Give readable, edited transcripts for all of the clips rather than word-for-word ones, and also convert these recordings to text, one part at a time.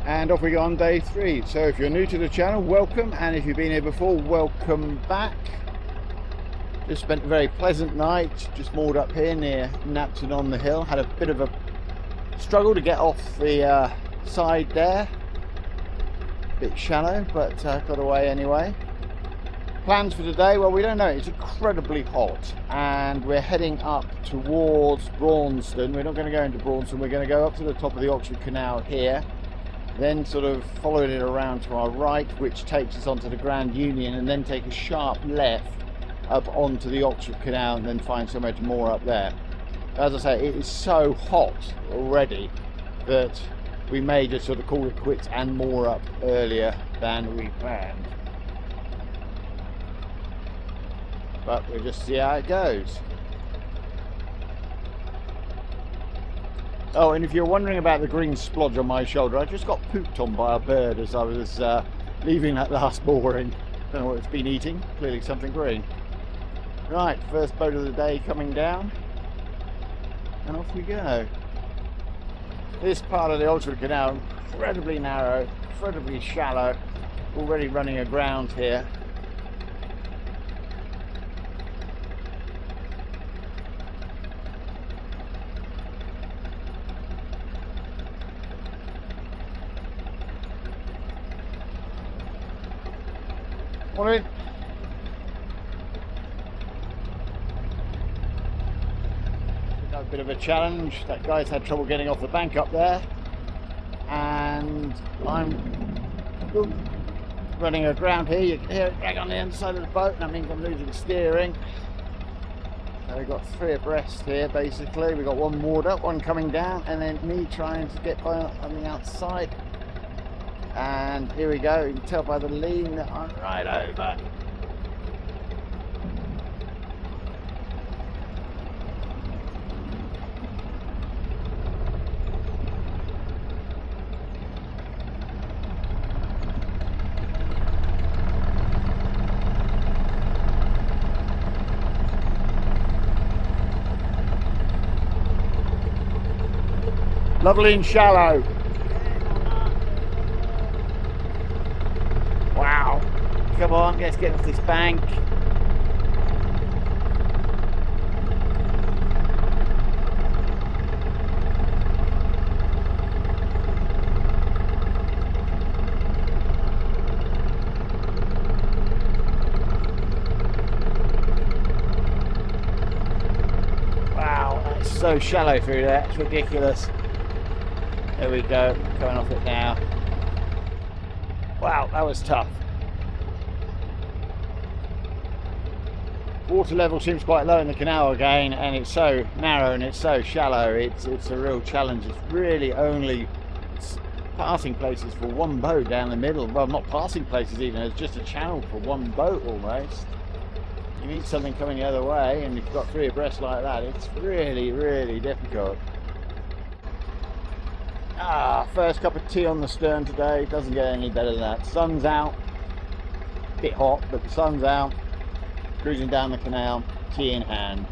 And off we go on day 3. So if you're new to the channel, welcome, and if you've been here before, welcome back. Just spent a very pleasant night, just moored up here near Napton-on-the-Hill. Had a bit of a struggle to get off the side there, a bit shallow, but got away anyway. Plans for today, well, we don't know. It's incredibly hot and we're heading up towards Braunston. We're not going to go into Braunston, we're going to go up to the top of the Oxford Canal here, then sort of follow it around to our right, which takes us onto the Grand Union, and then take a sharp left up onto the Oxford Canal and then find somewhere to moor up there. As I say, it is so hot already that we may just sort of call it quits and moor up earlier than we planned. But we'll just see how it goes. Oh, and if you're wondering about the green splodge on my shoulder, I just got pooped on by a bird as I was leaving that last mooring. Don't know what it's been eating, clearly something green. Right, first boat of the day coming down, and off we go. This part of the Oxford Canal, incredibly narrow, incredibly shallow, already running aground here. Morning. A bit of a challenge. That guy's had trouble getting off the bank up there, and I'm running aground here. You can hear it drag on the inside of the boat, and that means I'm losing steering. So we've got 3 abreast here basically. We've got one moored up, one coming down, and then me trying to get by on the outside. And here we go. You can tell by the lean that I'm right over. Lovely and shallow. Wow. Come on, let's get off this bank. Wow, that's so shallow through there, it's ridiculous. There we go, coming off it now. Wow, that was tough. Water level seems quite low in the canal again, and it's so narrow and it's so shallow. It's a real challenge. It's really only passing places for one boat down the middle. Well, not passing places even, it's just a channel for one boat almost. You need something coming the other way, and you've got 3 abreast like that. It's really, really difficult. First cup of tea on the stern today. Doesn't get any better than that. Sun's out, bit hot, but the sun's out. Cruising down the canal, tea in hand.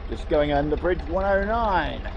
Just going under bridge 109.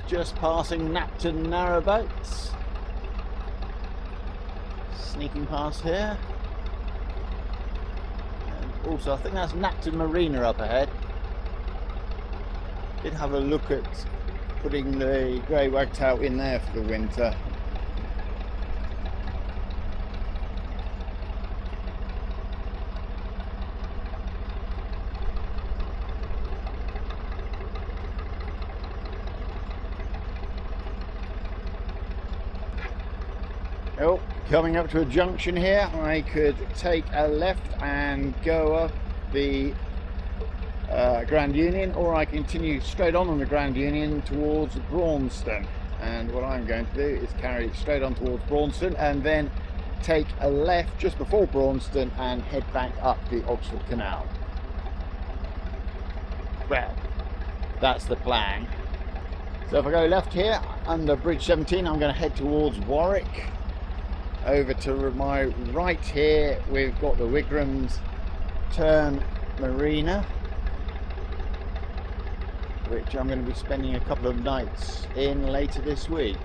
Just passing Napton Narrowboats. Sneaking past here, and also I think that's Napton Marina up ahead. Did have a look at putting the Grey Wagtail in there for the winter. Oh, coming up to a junction here. I could take a left and go up the Grand Union, or I continue straight on the Grand Union towards Braunston. And what I'm going to do is carry straight on towards Braunston and then take a left just before Braunston and head back up the Oxford Canal. Well, that's the plan. So if I go left here under Bridge 17, I'm going to head towards Warwick. Over to my right here, we've got the Wigrams Turn Marina, which I'm going to be spending a couple of nights in later this week.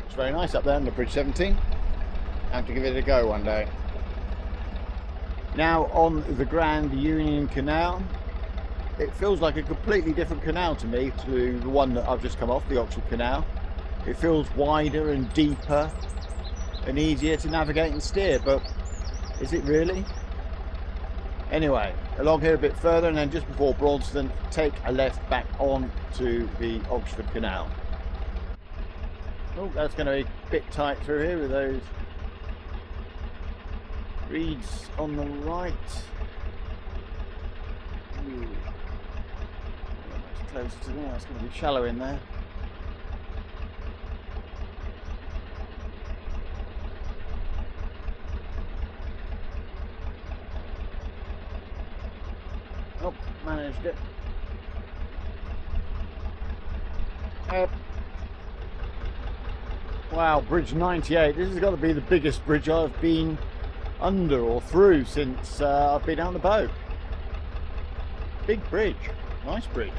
It's very nice up there on the Bridge 17. I have to give it a go one day. Now on the Grand Union Canal, it feels like a completely different canal to me to the one that I've just come off, the Oxford Canal. It feels wider and deeper and easier to navigate and steer, but is it really? Anyway, along here a bit further, and then just before Braunston, take a left back on to the Oxford Canal. Oh, that's going to be a bit tight through here with those reeds on the right. Ooh. Closer to there, it's going to be shallow in there. Oh, managed it. Wow, bridge 98. This has got to be the biggest bridge I've been under or through since I've been out on the boat. Big bridge, nice bridge.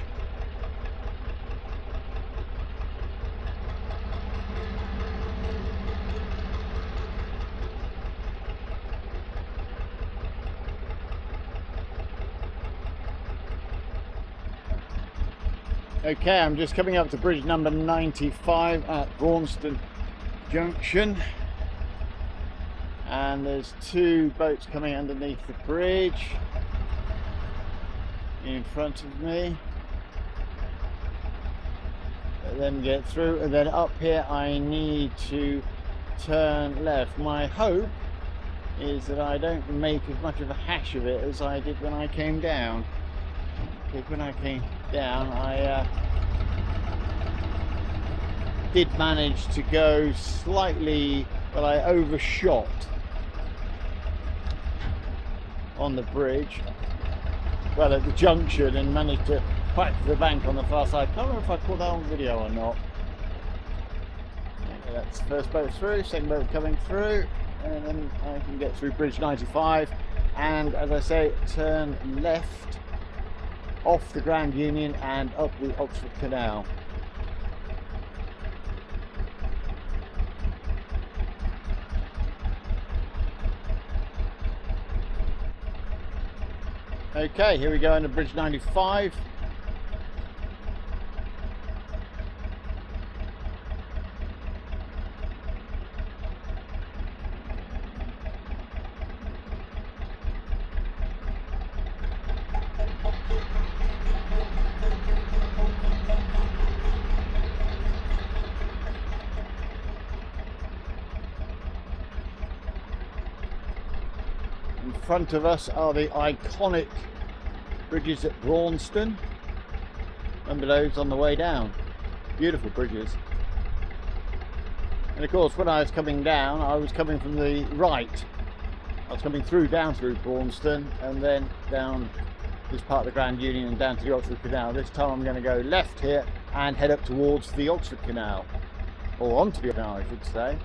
Okay, I'm just coming up to bridge number 95 at Braunston Junction, and there's two boats coming underneath the bridge in front of me. Let them get through, and then up here I need to turn left. My hope is that I don't make as much of a hash of it as I did when I came down. Okay, when I came down, I did manage to go slightly, well, I overshot on the bridge, well, at the junction, and managed to crack the bank on the far side. I can't remember if I caught that on video or not. Okay, that's the first boat through, second boat coming through, and then I can get through bridge 95, and as I say, turn left off the Grand Union and up the Oxford Canal. Okay, here we go on the bridge 95. In front of us are the iconic bridges at Braunston. Remember those on the way down? Beautiful bridges. And of course, when I was coming down, I was coming from the right. I was coming down through Braunston, and then down this part of the Grand Union and down to the Oxford Canal. This time I'm going to go left here and head up towards the Oxford Canal, or onto the canal I should say.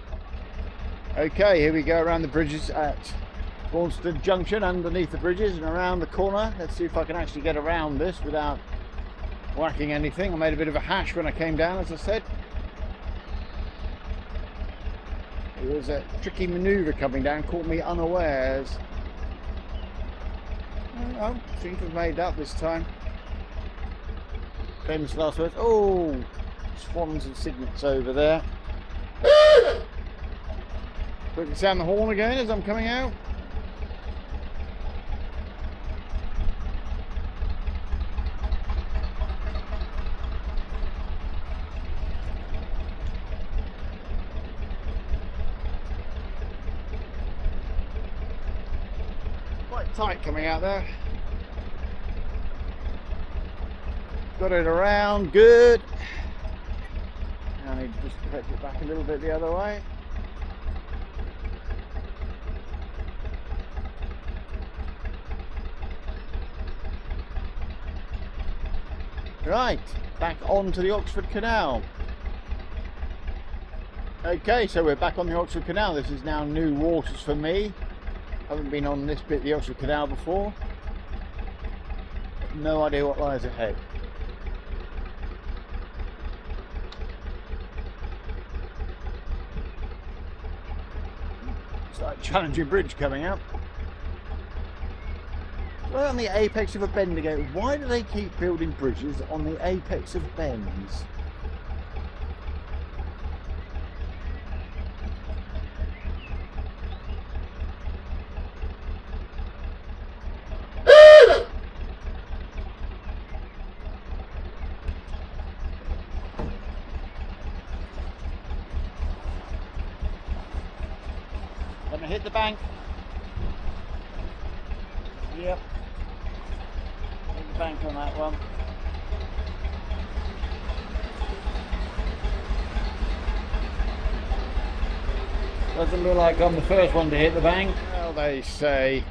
Okay, here we go around the bridges at Braunston Junction, underneath the bridges and around the corner. Let's see if I can actually get around this without whacking anything. I made a bit of a hash when I came down, as I said. It was a tricky manoeuvre coming down, caught me unawares. Oh, seem to have made that this time. Famous last words. Oh, swans and cygnets over there. Quickly sound the horn again as I'm coming out. Tight coming out there. Got it around, good. Now I need to just stretch it back a little bit the other way. Right, back onto the Oxford Canal. Okay, so we're back on the Oxford Canal. This is now new waters for me. Haven't been on this bit of the Oxford Canal before. No idea what lies ahead. It's like challenging bridge coming up. Right on the apex of a bend again. Why do they keep building bridges on the apex of bends? Gonna hit the bank. Yep. Hit the bank on that one. Doesn't look like I'm the first one to hit the bank. Well, they say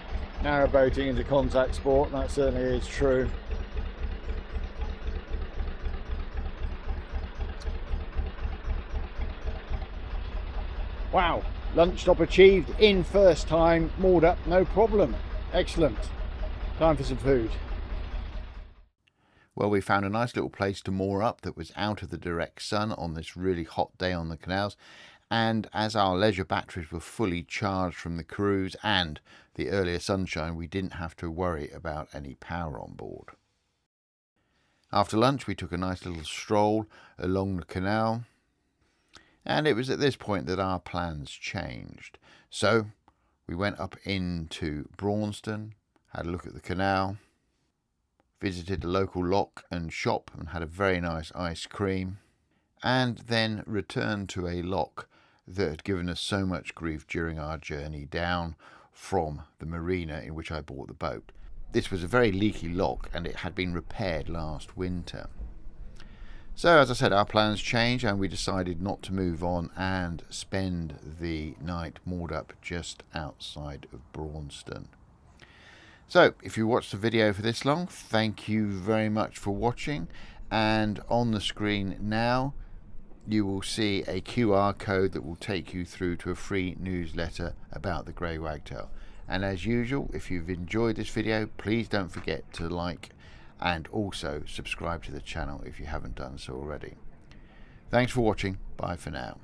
narrowboating is a contact sport, and that certainly is true. Wow. Lunch stop achieved in first time, moored up, no problem. Excellent. Time for some food. Well, we found a nice little place to moor up that was out of the direct sun on this really hot day on the canals. And as our leisure batteries were fully charged from the cruise and the earlier sunshine, we didn't have to worry about any power on board. After lunch, we took a nice little stroll along the canal. And it was at this point that our plans changed. So we went up into Braunston, had a look at the canal, visited a local lock and shop and had a very nice ice cream, and then returned to a lock that had given us so much grief during our journey down from the marina in which I bought the boat. This was a very leaky lock and it had been repaired last winter. So, as I said, our plans changed and we decided not to move on and spend the night moored up just outside of Braunston. So, if you watched the video for this long, thank you very much for watching. And on the screen now, you will see a QR code that will take you through to a free newsletter about the Grey Wagtail. And as usual, if you've enjoyed this video, please don't forget to like and also subscribe to the channel if you haven't done so already. Thanks for watching. Bye for now.